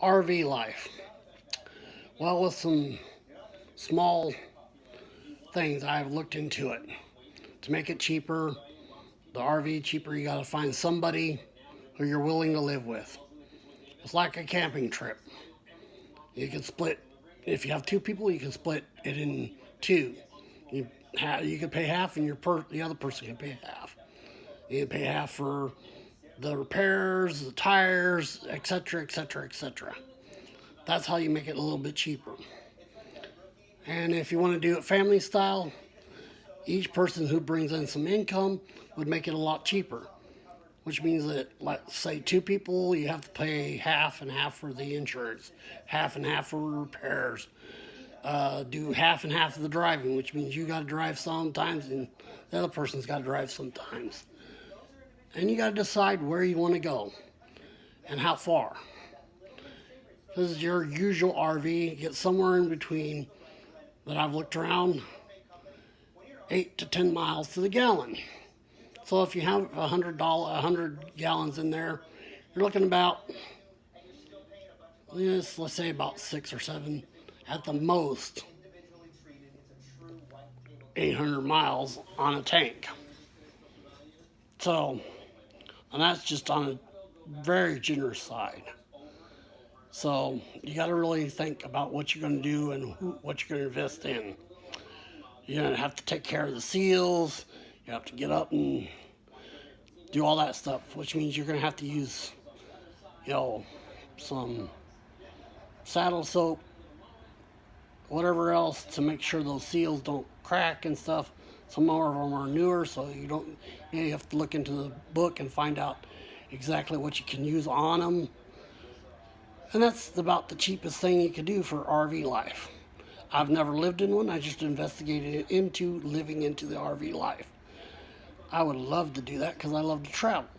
RV life. Well, with some small things, I've looked into it. To make it cheaper, the RV cheaper, you gotta find somebody who you're willing to live with. It's like a camping trip. You can split, if you have two people, you can split it in two. You can pay half, and the other person can pay half. You can pay half for the repairs, the tires, etc., etc., etc. That's how you make it a little bit cheaper. And if you want to do it family style, each person who brings in some income would make it a lot cheaper. Which means that, let's say, two people, you have to pay half and half for the insurance, half and half for repairs. Do half and half of the driving, which means you got to drive sometimes and the other person's got to drive sometimes. And you got to decide where you want to go and how far. This is your usual RV. Get somewhere in between, that I've looked around, 8 to 10 miles to the gallon. So if you have $100 gallons in there, you're looking about, let's say about 6 or 7, at the most, 800 miles on a tank. So, and that's just on a very generous side. So you got to really think about what you're going to do and what you're going to invest in. You're going to have to take care of the seals. You have to get up and do all that stuff, which means you're going to have to use, some saddle soap, whatever else, to make sure those seals don't crack and stuff. Some of them are newer, so you have to look into the book and find out exactly what you can use on them. And that's about the cheapest thing you could do for RV life. I've never lived in one. I just investigated into living into the RV life. I would love to do that because I love to travel.